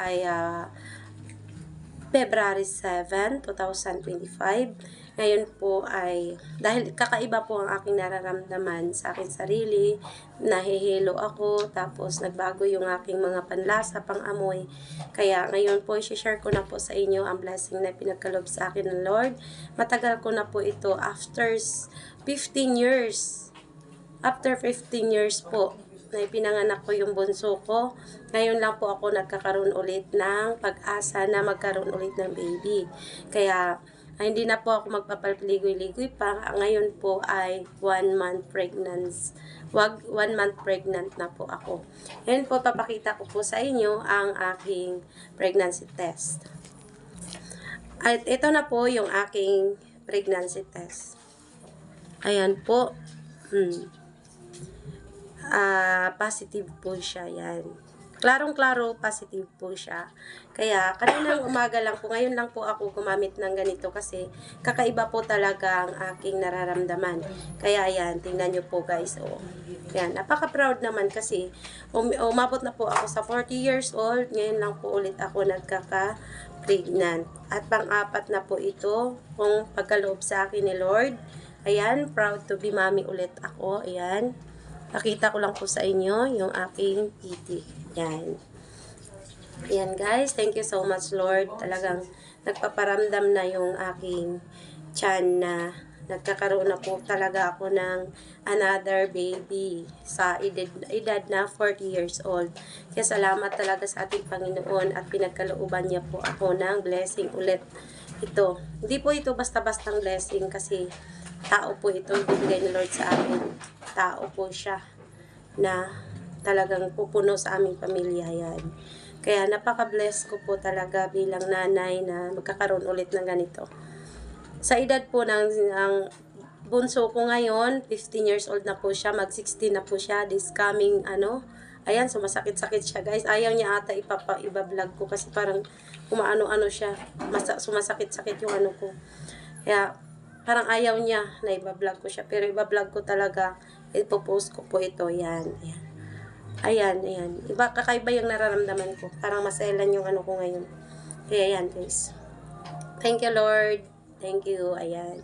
ay February 7, 2025. Ngayon po ay, dahil kakaiba po ang aking nararamdaman sa aking sarili, nahihilo ako, tapos nagbago yung aking mga panlasa, pang-amoy. Kaya ngayon po, i-share ko na po sa inyo ang blessing na pinagkaloob sa akin ng Lord. Matagal ko na po ito, after 15 years. After 15 years po, na pinanganak ko yung bunso ko. Ngayon lang po ako nagkakaroon ulit ng pag-asa na magkaroon ulit ng baby. Kaya, hindi na po ako magpapaligoy-ligoy pa. Ngayon po ay 1 month pregnant. 1 month pregnant na po ako. Ngayon po, papakita ko po sa inyo ang aking pregnancy test. At ito na po yung aking pregnancy test. Ayan po. Positive po siya, yan. Klarong-klaro, positive po siya. Kaya, kaninang umaga lang po, ngayon lang po ako gumamit ng ganito kasi kakaiba po talaga ang aking nararamdaman. Kaya, yan, tingnan nyo po guys, oh. Yan, napaka-proud naman kasi umabot na po ako sa 40 years old, ngayon lang po ulit ako nagkaka-pregnant. At pang-apat na po ito, kung pagkaloob sa akin ni Lord. Ayan, proud to be mommy ulit ako, ayan. Pakita ko lang po sa inyo yung aking titi. Yan. Yan guys. Thank you so much Lord. Talagang nagpaparamdam na yung aking tiyan na nagkakaroon na po talaga ako ng another baby sa edad na 40 years old. Kaya salamat talaga sa ating Panginoon at pinagkalooban niya po ako ng blessing ulit. Ito. Hindi po ito basta-bastang blessing kasi tao po ito ibibigay ni Lord sa amin. Tao po siya na talagang pupuno sa aming pamilya yan. Kaya napaka-bless ko po talaga bilang nanay na magkakaroon ulit ng ganito. Sa edad po ng bunso ko ngayon, 15 years old na po siya, mag-16 na po siya, this coming ayan, sumasakit-sakit siya guys. Ayaw niya ata iba-vlog ko kasi parang kumaano-ano siya, sumasakit-sakit yung ano ko. Kaya parang ayaw niya na iba-vlog ko siya. Pero iba-vlog ko talaga. Ipopost ko po ito. Yan. Ayan. Ayan. Ayan. Kakaiba yung nararamdaman ko. Parang maselan yung ano ko ngayon. Kaya yan guys. Thank you Lord. Thank you. Ayan.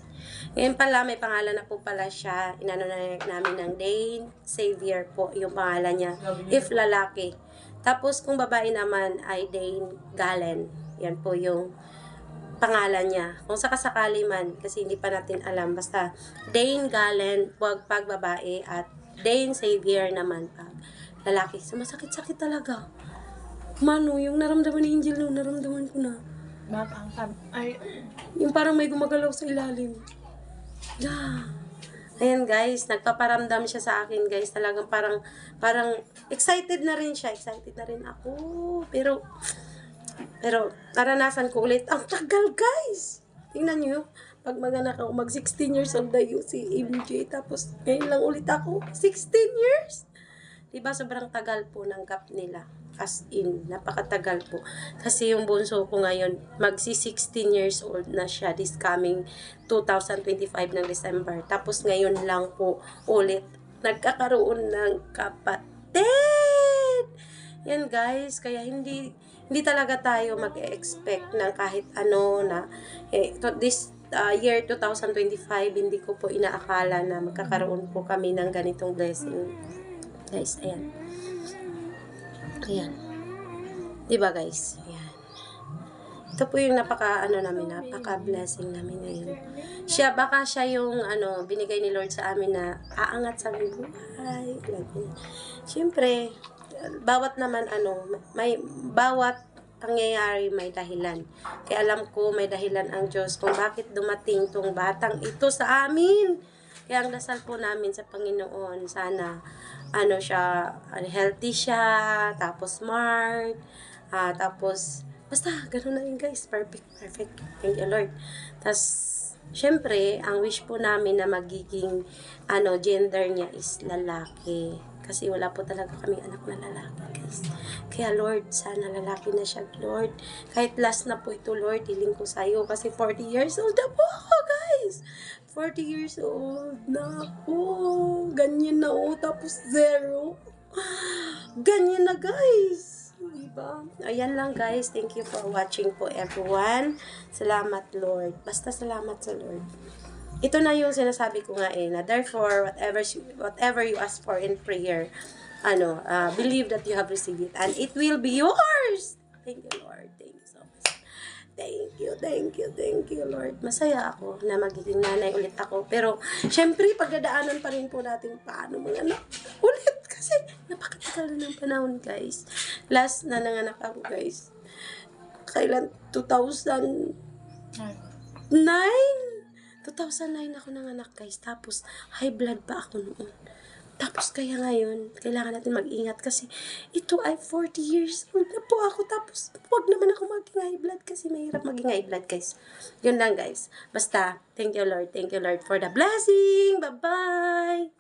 Ngayon pala may pangalan na po pala siya. Inano na namin ng Dane Xavier po yung pangalan niya. If lalaki. Tapos kung babae naman ay Dane Galen. Yan po yung pangalan niya. Kung sakasakali man, kasi hindi pa natin alam. Basta, Dane Galen, pag babae, at Dane Xavier naman pag lalaki. Sumasakit-sakit talaga. Mano, yung naramdaman ni Angel no, naramdaman ko na. Yung parang may gumagalaw sa ilalim. Ayan guys, nagpaparamdam siya sa akin guys. Talagang parang excited na rin siya. Excited na rin ako. Pero naranasan ko ulit. Ang tagal, guys! Tingnan nyo, pag maganak ako, mag 16 years old na yung si MJ. Tapos, ngayon lang ulit ako. 16 years! Diba, sobrang tagal po ng gap nila. As in, napakatagal po. Kasi yung bunso ko ngayon, magsi 16 years old na siya this coming 2025 ng December. Tapos, ngayon lang po ulit nagkakaroon ng kapatid. Yan guys, kaya hindi talaga tayo mag-expect ng kahit ano na this year 2025 hindi ko po inaakala na magkakaroon po kami ng ganitong blessing. Guys, ayan. Ayan. Diba guys? Ayan. Ito po yung napaka-blessing namin ngayon. Baka siya yung binigay ni Lord sa amin na aangat sa aming buhay. Siyempre, bawat pangyayari may dahilan. Kaya alam ko may dahilan ang Diyos kung bakit dumating tong batang ito sa amin. Kaya ang dasal po namin sa Panginoon, sana healthy siya, tapos smart, tapos basta ganoon na yun guys, perfect. Thank you Lord. Tapos syempre, ang wish po namin na magiging gender niya is lalaki. Kasi wala po talaga kaming anak na lalaki, guys. Kaya, Lord, sana lalaki na siya, Lord. Kahit last na po ito, Lord, hiling ko sa'yo. Kasi 40 years old na po ako, guys. 40 years old na ako. Ganyan na, tapos 0. Ganyan na, guys. Diba? Ayan lang guys. Thank you for watching po everyone. Salamat Lord. Basta salamat sa Lord. Ito na yung sinasabi ko nga na therefore, whatever you ask for in prayer, believe that you have received it and it will be yours. Thank you Lord. Thank you so much. Thank you, Lord. Masaya ako na magiging nanay ulit ako. Pero, syempre, pagdadaanan pa rin po natin paano mga anak ulit. Kasi, napakatagal na ng panahon, guys. Last na nanganak ako, guys. Kailan? 2009 ako nanganak, guys. Tapos, high blood pa ako noon. Tapos kaya ngayon, kailangan natin mag-ingat kasi ito ay 40 years old na po ako. Tapos, huwag naman ako maging high blood kasi mahirap maging high blood, guys. Yun lang, guys. Basta, thank you, Lord. Thank you, Lord, for the blessing. Bye-bye!